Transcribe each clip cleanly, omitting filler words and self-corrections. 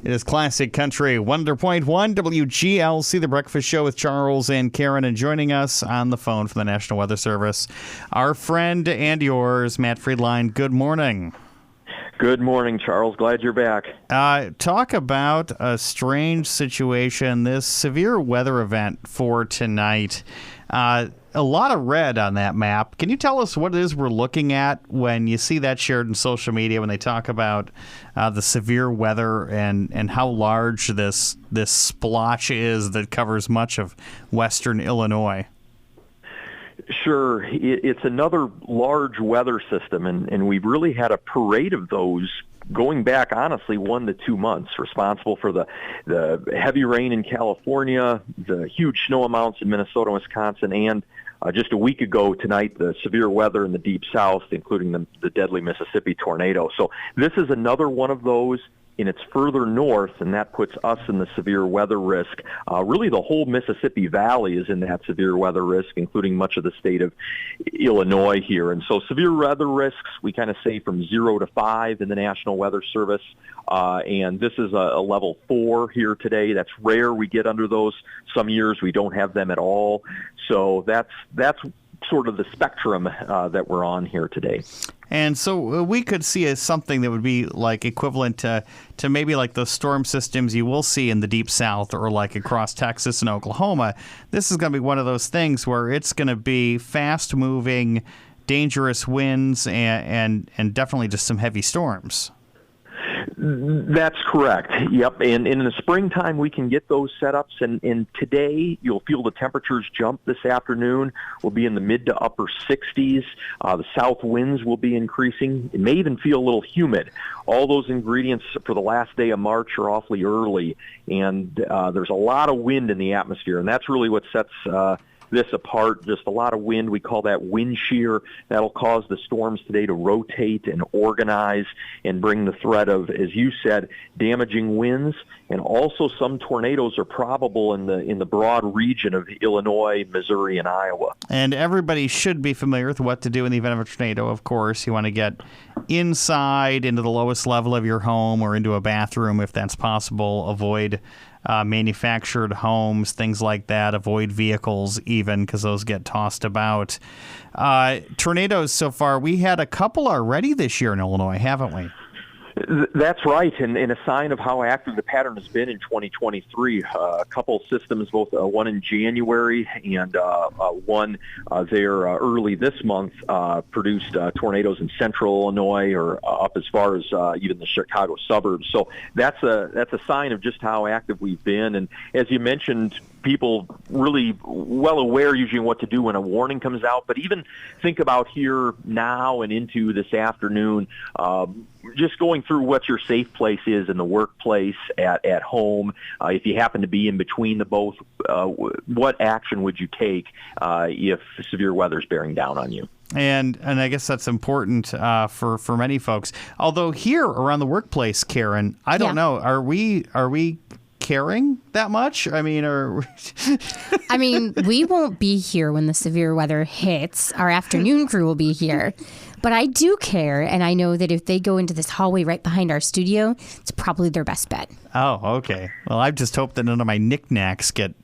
It is Classic Country 100.1 WGLC, the Breakfast Show with Charles and Karen. And joining us on the phone from the National Weather Service, our friend and yours, Matt Friedlein. Good morning. Good morning, Charles. Glad you're back. Talk about a strange situation, this severe weather event for tonight. A lot of red on that map. Can you tell us what it is we're looking at when you see that shared in social media when they talk about the severe weather and how large this splotch is that covers much of western Illinois? Sure. It's another large weather system, and we've really had a parade of those going back, honestly, 1 to 2 months, responsible for the heavy rain in California, the huge snow amounts in Minnesota and Wisconsin, and just a week ago tonight, the severe weather in the Deep South, including the deadly Mississippi tornado. So this is another one of those, and it's further north, and that puts us in the severe weather risk. Really, the whole Mississippi Valley is in that severe weather risk, including much of the state of Illinois here. And so severe weather risks, we kind of say from 0 to 5 in the National Weather Service. And this is a level 4 here today. That's rare. We get under those. Some years we don't have them at all. So that's sort of the spectrum that we're on here today. And so we could see something that would be like equivalent to maybe like the storm systems you will see in the Deep South or like across Texas and Oklahoma. This is going to be one of those things where it's going to be fast-moving, dangerous winds and definitely just some heavy storms. That's correct. Yep. And in the springtime, we can get those setups. And today, you'll feel the temperatures jump this afternoon. We'll be in the mid to upper 60s. The south winds will be increasing. It may even feel a little humid. All those ingredients for the last day of March are awfully early. And there's a lot of wind in the atmosphere. And that's really what sets this apart. Just a lot of wind. We call that wind shear. That'll cause the storms today to rotate and organize and bring the threat of, as you said, damaging winds. And also some tornadoes are probable in the broad region of Illinois, Missouri, and Iowa. And everybody should be familiar with what to do in the event of a tornado, of course. You want to get inside into the lowest level of your home or into a bathroom if that's possible. Avoid manufactured homes, things like that. Avoid vehicles even because those get tossed about. Tornadoes so far, we had a couple already this year in Illinois, haven't we? That's right, and a sign of how active the pattern has been in 2023. A couple systems, both one in January and one there early this month, produced tornadoes in central Illinois or up as far as even the Chicago suburbs. So that's a sign of just how active we've been. And as you mentioned, people really well aware usually what to do when a warning comes out. But even think about here now and into this afternoon, just going through what your safe place is in the workplace, at home. If you happen to be in between the both, what action would you take if severe weather is bearing down on you? And I guess that's important for many folks. Although here around the workplace, Karen, I don't know. Are we caring that much? I mean, we won't be here when the severe weather hits. Our afternoon crew will be here. But I do care, and I know that if they go into this hallway right behind our studio, it's probably their best bet. Oh, okay. Well, I just hope that none of my knickknacks get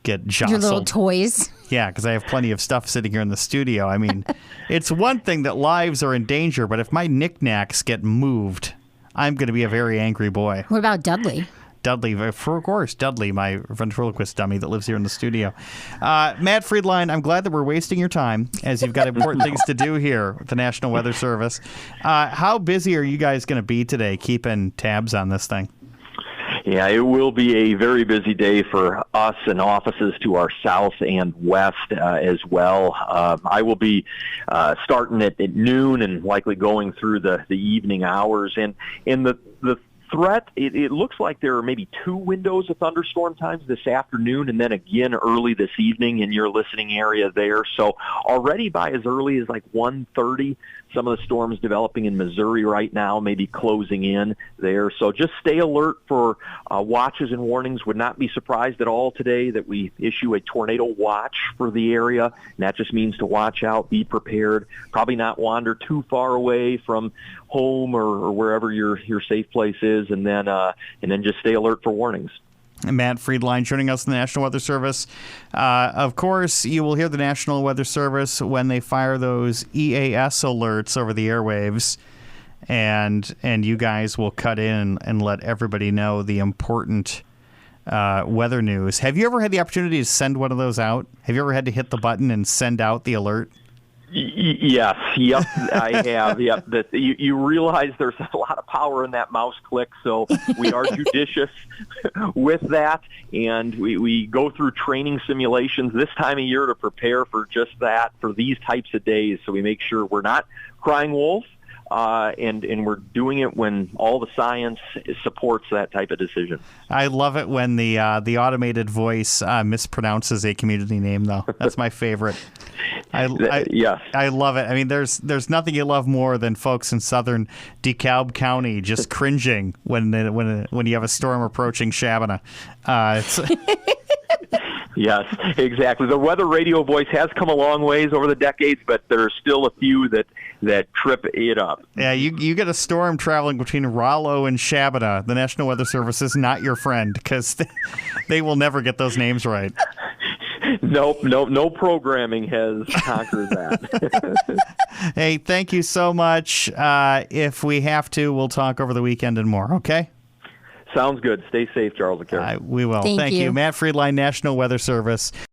jostled. Your little toys. Yeah, because I have plenty of stuff sitting here in the studio. I mean, it's one thing that lives are in danger, but if my knickknacks get moved, I'm going to be a very angry boy. What about Dudley? Dudley, of course, Dudley, my ventriloquist dummy that lives here in the studio. Matt Friedlein, I'm glad that we're wasting your time as you've got important things to do here with the National Weather Service. How busy are you guys going to be today keeping tabs on this thing? Yeah, it will be a very busy day for us and offices to our south and west as well. I will be starting at noon and likely going through the evening hours. And the threat, it looks like there are maybe 2 windows of thunderstorm times this afternoon and then again early this evening in your listening area there. So already by as early as like 1:30, some of the storms developing in Missouri right now, maybe closing in there. So just stay alert for watches and warnings. Would not be surprised at all today that we issue a tornado watch for the area. And that just means to watch out, be prepared, probably not wander too far away from home or wherever your safe place is, and then just stay alert for warnings. Matt Friedlein joining us in the National Weather Service. Of course, you will hear the National Weather Service when they fire those EAS alerts over the airwaves, and you guys will cut in and let everybody know the important weather news. Have you ever had the opportunity to send one of those out? Have you ever had to hit the button and send out the alert? Yes, yep, I have. Yep, you realize there's a lot of power in that mouse click, so we are judicious with that, and we go through training simulations this time of year to prepare for just that, for these types of days, so we make sure we're not crying wolf, and we're doing it when all the science supports that type of decision. I love it when the automated voice mispronounces a community name, though. That's my favorite. Yes. I love it. I mean, there's nothing you love more than folks in southern DeKalb County just cringing when you have a storm approaching Shabana. Yes, exactly. The weather radio voice has come a long ways over the decades, but there are still a few that trip it up. Yeah, you get a storm traveling between Rollo and Shabana. The National Weather Service is not your friend because they will never get those names right. Nope, no programming has conquered that. Hey, thank you so much. If we have to, we'll talk over the weekend and more, okay? Sounds good. Stay safe, Charles and Karen. We will. Thank you. Matt Friedlein, National Weather Service.